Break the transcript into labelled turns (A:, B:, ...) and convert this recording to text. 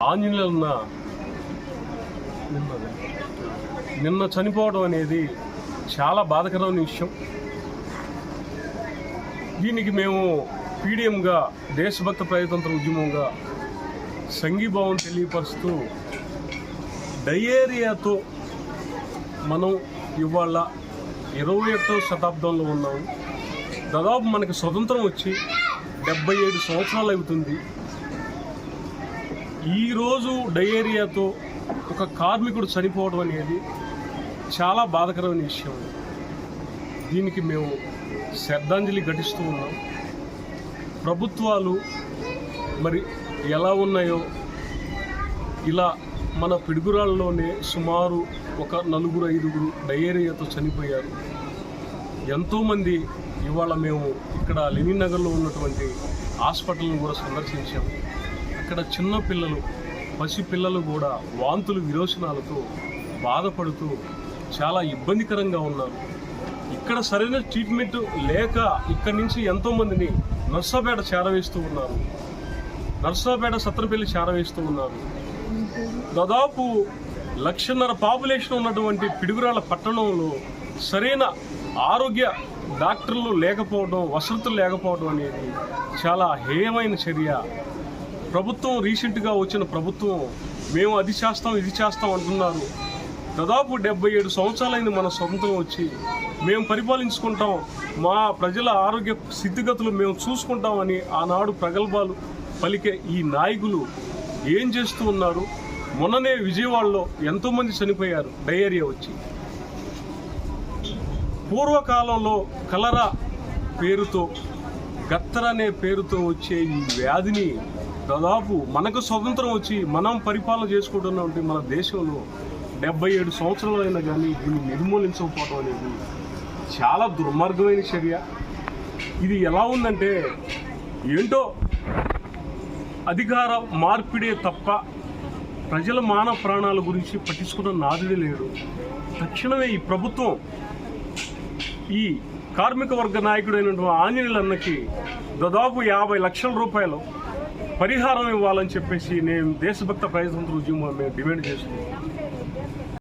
A: ఆంజనేయులన్న నిన్న చనిపోవడం అనేది చాలా బాధాకరమైన విషయం. దీనికి మేము పీడిఎంగా దేశభక్త ప్రజాతంత్ర ఉద్యమంగా సంఘీభావం తెలియపరుస్తూ డయేరియాతో మనం ఇవాళ 21వ శతాబ్దంలో ఉన్నాము. దాదాపు మనకి స్వతంత్రం వచ్చి 77 సంవత్సరాలు అవుతుంది. ఈరోజు డయేరియాతో ఒక కార్మికుడు చనిపోవడం అనేది చాలా బాధాకరమైన విషయం. దీనికి మేము శ్రద్ధాంజలి ఘటిస్తూ ఉన్నాం. ప్రభుత్వాలు మరి ఎలా ఉన్నాయో ఇలా మన పిడుగురాళ్ళలోనే సుమారు ఒక 4-5 డయేరియాతో చనిపోయారు. ఎంతోమంది ఇవాళ మేము ఇక్కడ లెనిన్ నగర్లో ఉన్నటువంటి హాస్పిటల్ని కూడా సందర్శించాము. అక్కడ చిన్న పిల్లలు, పసి పిల్లలు కూడా వాంతులు విరోచనాలతో బాధపడుతూ చాలా ఇబ్బందికరంగా ఉన్నారు. ఇక్కడ సరైన ట్రీట్మెంట్ లేక ఇక్కడి నుంచి ఎంతోమందిని నర్సాపేట చేరవేస్తూ ఉన్నారు, నర్సాపేట సత్తనపల్లి చేరవేస్తూ ఉన్నారు. దాదాపు 1,500,000 పాపులేషన్ ఉన్నటువంటి పిడుగురాళ్ళ పట్టణంలో సరైన ఆరోగ్య డాక్టర్లు లేకపోవడం, వసతులు లేకపోవడం అనేది చాలా హేయమైన చర్య. ప్రభుత్వం రీసెంట్గా వచ్చిన ప్రభుత్వం మేము అది చేస్తాం ఇది చేస్తాం అంటున్నారు. దాదాపు 77 సంవత్సరాలైంది మన స్వతంత్రం వచ్చి. మేము పరిపాలించుకుంటాం, మా ప్రజల ఆరోగ్య స్థితిగతులు మేము చూసుకుంటామని ఆనాడు ప్రగల్భాలు పలికే ఈ నాయకులు ఏం చేస్తూ ఉన్నారు? మొన్ననే విజయవాడలో ఎంతోమంది చనిపోయారు డయేరియా వచ్చి. పూర్వకాలంలో కలరా పేరుతో, గత్తర అనే పేరుతో వచ్చే ఈ వ్యాధిని దాదాపు మనకు స్వతంత్రం వచ్చి మనం పరిపాలన చేసుకుంటున్నటువంటి మన దేశంలో 77 సంవత్సరాలు అయినా కానీ దీన్ని నిర్మూలించకపోవడం అనేది చాలా దుర్మార్గమైన చర్య. ఇది ఎలా ఉందంటే ఏంటో అధికార మార్పిడే తప్ప ప్రజల మానవ ప్రాణాల గురించి పట్టించుకున్న నాదుడే లేడు. తక్షణమే ఈ ప్రభుత్వం ఈ కార్మిక వర్గ నాయకుడైనటువంటి ఆంజనేయులన్నకి దాదాపు 50 లక్షల రూపాయలు పరిహారం ఇవ్వాలని చెప్పేసి నేను దేశభక్త ప్రజాతంత్ర ఉద్యమం మేము డిమాండ్ చేస్తున్నాం.